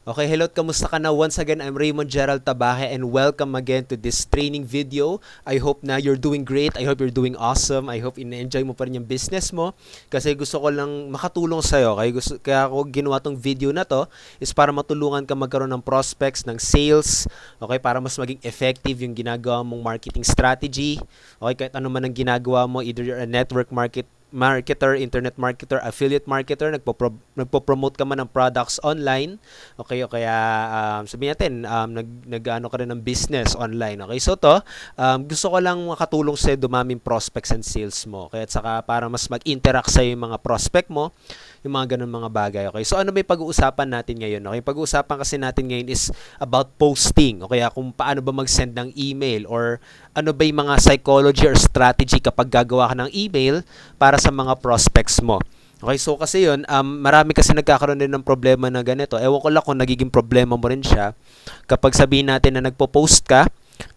Okay, hello, kamusta ka na? Once again, I'm Raymond Gerald Tabaje and welcome again to this training video. I hope na you're doing great. I hope you're doing awesome. I hope in-enjoy mo pa rin yung business mo kasi gusto ko lang makatulong sa'yo. Kaya ako ginawa tong video na to is para matulungan ka magkaroon ng prospects, ng sales, okay, para mas maging effective yung ginagawa mong marketing strategy. Okay, kahit ano man ang ginagawa mo, either you're a network marketer, internet marketer, affiliate marketer, nagpo-promote ka man ng products online, okay, o kaya sabihin natin, nag-ano ka rin ng business online, okay, so to, gusto ko lang makatulong sa dumaming prospects and sales mo, kaya at saka para mas mag-interact sa yung mga prospect mo, yung mga ganun mga bagay, okay, so ano ba yung pag-uusapan natin ngayon, okay, pag-uusapan kasi natin ngayon is about posting, okay, kung paano ba mag-send ng email or ano ba yung mga psychology or strategy kapag gagawa ka ng email para sa mga prospects mo. Okay, so kasi yun, marami kasi nagkakaroon din ng problema na ganito. Ewan ko lang kung nagiging problema mo rin siya kapag sabihin natin na nagpo-post ka,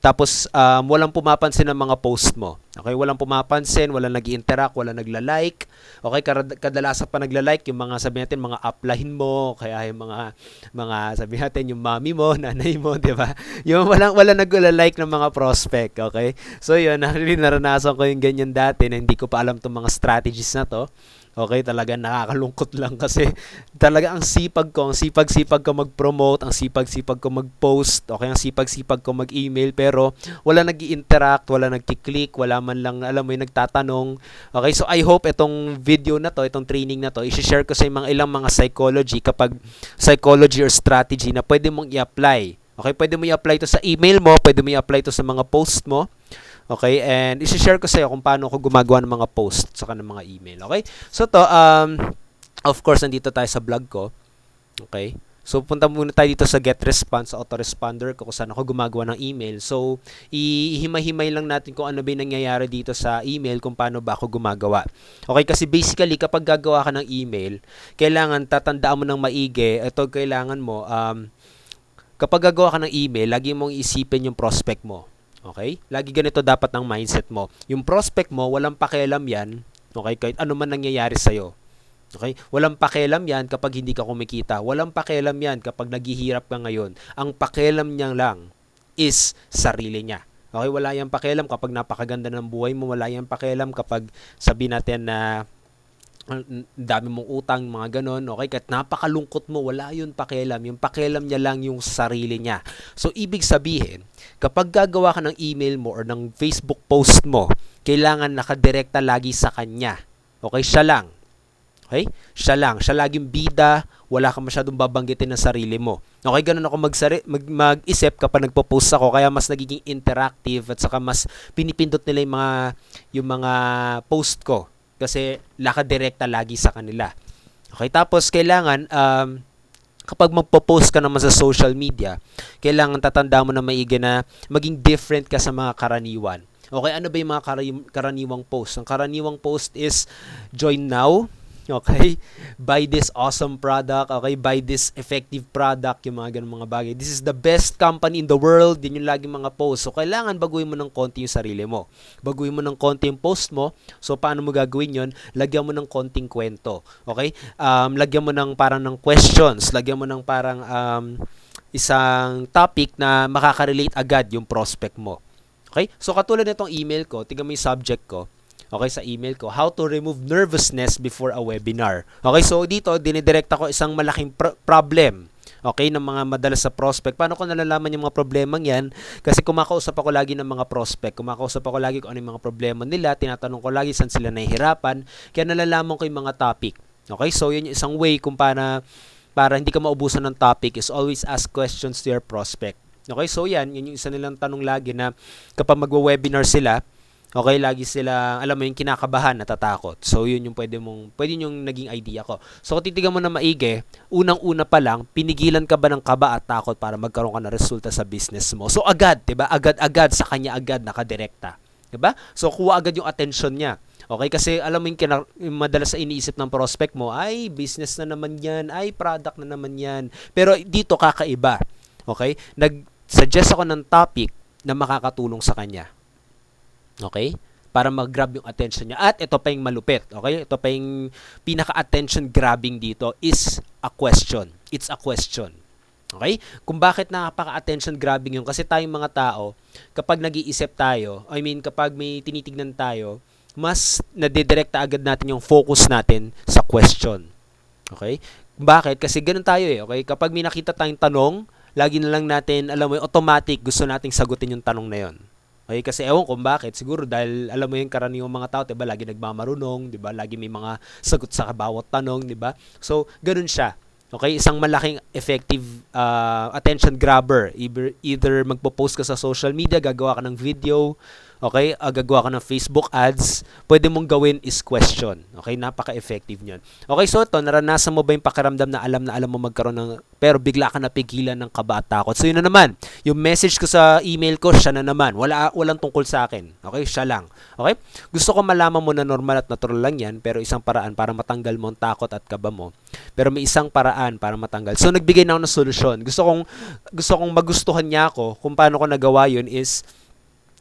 tapos walang pumapansin ng mga post mo. Okay, walang pumapansin, walang nag-interact, walang nagla-like. Okay, kadalasan pa nagla-like yung mga sabihin natin mga upline mo, kaya yung mga sabihin natin yung mommy mo, nanay mo, 'di ba? Yung walang nagla-like ng mga prospect, okay? So yun, naranasan ko yung ganyan dati na hindi ko pa alam tong mga strategies na to. Okay, talaga nakakalungkot lang kasi talaga ang sipag-sipag ko mag-promote, ang sipag-sipag ko mag-post, okay, ang sipag-sipag ko mag-email, pero wala nag-i-interact, wala nagki-click, wala man lang, alam mo yung nagtatanong. Okay, so I hope itong video na to, itong training na to, i-share ko sa mga ilang mga psychology or strategy na pwede mong i-apply. Okay, pwede mo i-apply to sa email mo, pwede mo i-apply to sa mga post mo. Okay, and i-share ko sa iyo kung paano ako gumagawa ng mga post saka ng mga email. Okay? So to, of course, nandito tayo sa blog ko. Okay? So, punta muna tayo dito sa get response, autoresponder ko kung saan ako gumagawa ng email. So, ihimay-himay lang natin kung ano ba yung nangyayari dito sa email, kung paano ba ako gumagawa. Okay, kasi basically, kapag gagawa ka ng email, kailangan tatandaan mo ng maigi. Ito, kailangan mo, kapag gagawa ka ng email, lagi mong isipin yung prospect mo. Okay? Lagi ganito dapat ang mindset mo. Yung prospect mo, walang pakialam yan. Okay? Kahit ano man nangyayari sa'yo. Okay? Walang pakialam yan kapag hindi ka kumikita. Walang pakialam yan kapag naghihirap ka ngayon. Ang pakialam niya lang is sarili niya. Okay? Wala yang pakialam kapag napakaganda ng buhay mo. Wala yang pakialam kapag sabi natin na dami mong utang, mga ganon, okay? Kahit napakalungkot mo, wala yun pakialam. Yung pakialam niya lang yung sarili niya. So, ibig sabihin, kapag gagawa ka ng email mo or ng Facebook post mo, kailangan nakadirekta lagi sa kanya. Okay? Siya lang. Okay? Siya lang. Siya laging bida, wala kang masyadong babanggitin ng sarili mo. Okay, ganun ako mag-isip kapag nagpo-post ako, kaya mas nagiging interactive at saka mas pinipindot nila yung mga post ko. Kasi nakadirekta lagi sa kanila. Okay, tapos kailangan kapag magpo-post ka naman sa social media, kailangan tatanda mo na maigi na maging different ka sa mga karaniwan. Okay, ano ba yung mga karaniwang post? Ang karaniwang post is join now. Okay? Buy this awesome product. Okay? Buy this effective product. Yung mga ganun mga bagay. This is the best company in the world. Din yung laging mga post. So, kailangan baguhin mo ng konti yung sarili mo. Baguhin mo ng konti yung post mo. So, paano mo gagawin yun? Lagyan mo ng konting kwento. Okay? Lagyan mo ng parang ng questions. Lagyan mo ng parang isang topic na makaka-relate agad yung prospect mo. Okay? So, katulad nitong email ko, tingnan mo yung subject ko. Okay, sa email ko, how to remove nervousness before a webinar. Okay, so dito, dinidirect ako isang malaking problem. Okay, ng mga madalas sa prospect. Paano ko nalalaman yung mga problemang yan? Kasi kumakausap ako lagi ng mga prospect. Kumakausap ako lagi kung ano yung mga problema nila. Tinatanong ko lagi saan sila nahihirapan. Kaya nalalaman ko yung mga topic. Okay, so yun yung isang way kung para hindi ka maubusan ng topic is always ask questions to your prospect. Okay, so yun yung isa nilang tanong lagi na kapag magwa-webinar sila, okay, lagi sila, alam mo yung kinakabahan, natatakot. So, yun yung pwede yung naging idea ko. So, kung titigan mo na maigi, unang-una pa lang, pinigilan ka ba ng kaba at takot para magkaroon ka ng resulta sa business mo? So, agad, 'di ba? Agad-agad sa kanya agad nakadirekta. 'Di ba? So, kuha agad yung attention niya. Okay, kasi alam mo yung madalas sa iniisip ng prospect mo, ay, business na naman yan, ay, product na naman yan. Pero dito, kakaiba. Okay? Nag-suggest ako ng topic na makakatulong sa kanya. Okay? Para mag-grab yung attention niya. At ito pa yung malupit. Okay? Ito pa yung pinaka-attention grabbing dito is a question. It's a question. Okay? Kung bakit napaka-attention grabbing yun, kasi tayong mga tao, kapag nag-iisip tayo, kapag may tinitignan tayo, mas nadidirekta agad natin yung focus natin sa question. Okay? Bakit? Kasi ganun tayo eh. Okay? Kapag may nakita tayong tanong, lagi na lang natin, alam mo yung automatic, gusto nating sagutin yung tanong na yun. Okay? Kasi ewan kung bakit. Siguro dahil, alam mo yung karaniwang mga tao, diba? Lagi nagmamarunong, diba? Lagi may mga sagot sa bawat tanong, diba? So, ganun siya. Okay, isang malaking effective attention grabber. Either magpo-post ka sa social media, gagawa ka ng video, okay, gagawa ka ng Facebook ads, pwede mong gawin is question. Okay, napaka-effective niyan. Okay, so ito, naranasan mo ba yung pakiramdam na alam mo magkaroon ng, pero bigla ka napigilan ng kaba at takot? So yun na naman, yung message ko sa email ko, siya na naman. Walang tungkol sa akin. Okay, siya lang. Okay, gusto ko malaman mo na normal at natural lang yan, pero isang paraan para matanggal mo ang takot at kaba mo. Pero may isang paraan para matanggal. So nagbigay na ako ng solusyon. Gusto kong magustuhan niya ako. Kung paano ko nagawa yun is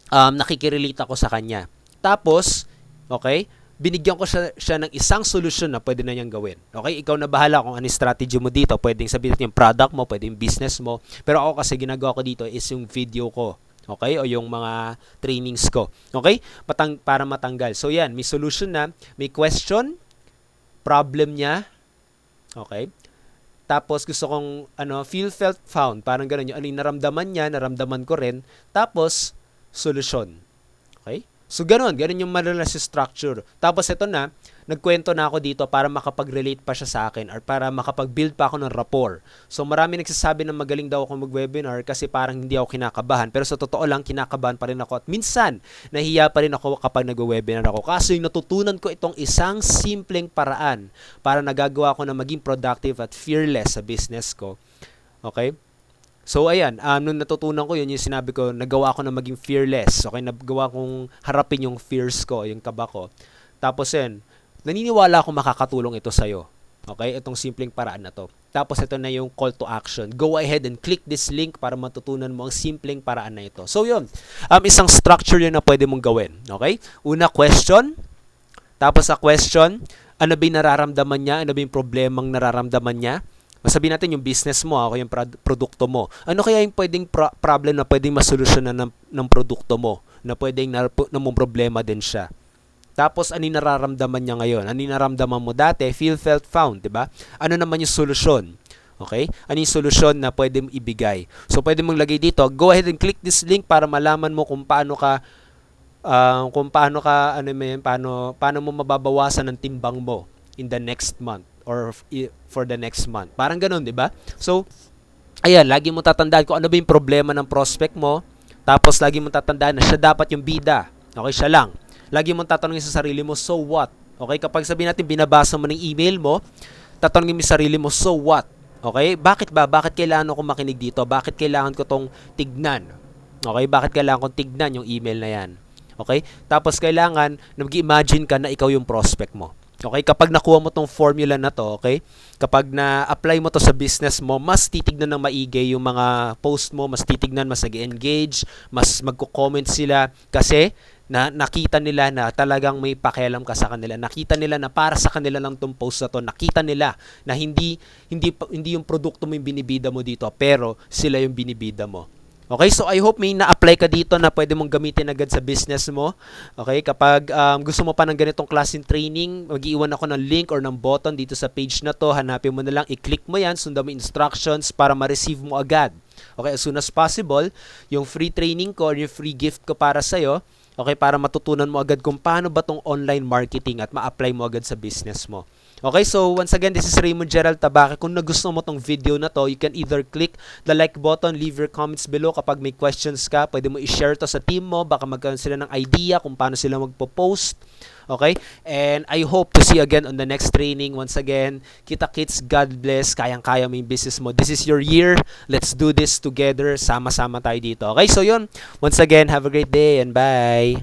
nakikirelate ako sa kanya. Tapos, okay, binigyan ko siya ng isang solusyon na pwede na niyang gawin. Okay, ikaw na bahala kung ano strategy mo dito. Pwedeng sabihin yung product mo, pwedeng business mo. Pero ako kasi ginagawa ko dito is yung video ko. Okay, o yung mga trainings ko. Okay, para matanggal. So yan, may solution na, may question, problem niya. Okay? Tapos gusto kong feel, felt, found. Parang ganun yung naramdaman niya, naramdaman ko rin. Tapos solusyon. Okay? So ganun yung madalas structure. Tapos ito na, nagkwento na ako dito para makapag-relate pa siya sa akin or para makapag-build pa ako ng rapport. So marami nagsasabi na magaling daw ako mag-webinar kasi parang hindi ako kinakabahan. Pero sa totoo lang, kinakabahan pa rin ako. At minsan, nahiya pa rin ako kapag nag-webinar ako. Kaso yung natutunan ko itong isang simpleng paraan para nagagawa ko na maging productive at fearless sa business ko. Okay? So, ayan, nung natutunan ko yun, yung sinabi ko, nagawa ko na maging fearless. Okay, nagawa kong harapin yung fears ko, yung kaba ko. Tapos yun, naniniwala ako makakatulong ito sa'yo. Okay, itong simpleng paraan na to. Tapos ito na yung call to action. Go ahead and click this link para matutunan mo ang simpleng paraan na ito. So, yun, isang structure yun na pwede mong gawin. Okay, una, question. Tapos sa question, ano ba yung nararamdaman niya? Ano ba yung problemang nararamdaman niya? Sabihin natin yung business mo, ako yung produkto mo. Ano kaya yung pwedeng problem na pwedeng masolusyonan ng produkto mo? Na pwedeng namong problema din siya. Tapos, ano yung nararamdaman niya ngayon? Ano yung nararamdaman mo dati? Feel, felt, found, diba? Ano naman yung solusyon? Okay? Ano yung solusyon na pwede mong ibigay? So, pwede mong lagay dito. Go ahead and click this link para malaman mo kung paano mo mababawasan ang timbang mo in the next month or for the next month. Parang ganun, di ba? So, ayan, lagi mo tatandaan kung ano ba yung problema ng prospect mo. Tapos, lagi mo tatandaan na siya dapat yung bida. Okay, siya lang. Lagi mo tatanungin sa sarili mo, so what? Okay, kapag sabihin natin, binabasa mo ng email mo, tatanungin mo sa sarili mo, so what? Okay, bakit ba? Bakit kailangan ko makinig dito? Bakit kailangan ko tong tignan? Okay, bakit kailangan kong tignan yung email na yan? Okay, tapos kailangan, nag-imagine ka na ikaw yung prospect mo. Okay, kapag nakuha mo tong formula na to, okay, kapag na-apply mo to sa business mo, mas titignan ng maigi yung mga post mo, mas titignan, mas nag-engage, mas magko-comment sila kasi nakita nila na talagang may pakialam ka sa kanila. Nakita nila na para sa kanila lang tong post na to. Nakita nila na hindi yung produkto mo yung binibida mo dito, pero sila yung binibida mo. Okay, so I hope may na-apply ka dito na pwede mong gamitin agad sa business mo. Okay, kapag gusto mo pa ng ganitong klaseng training, mag-iwan ako ng link or ng button dito sa page na to. Hanapin mo na lang, i-click mo yan, sundan mo instructions para ma-receive mo agad. Okay, as soon as possible, yung free training ko or yung free gift ko para sa'yo, okay, para matutunan mo agad kung paano ba tong online marketing at ma-apply mo agad sa business mo. Okay, so once again, this is Raymond Gerald Tabaque. Kung nagustuhan mo tong video na to, you can either click the like button, leave your comments below. Kapag may questions ka, pwede mo i-share to sa team mo. Baka magkaroon sila ng idea kung paano sila magpo-post. Okay, and I hope to see you again on the next training. Once again, kita-kits, God bless. Kayang-kaya mo yung business mo. This is your year. Let's do this together. Sama-sama tayo dito. Okay, so yun. Once again, have a great day and bye.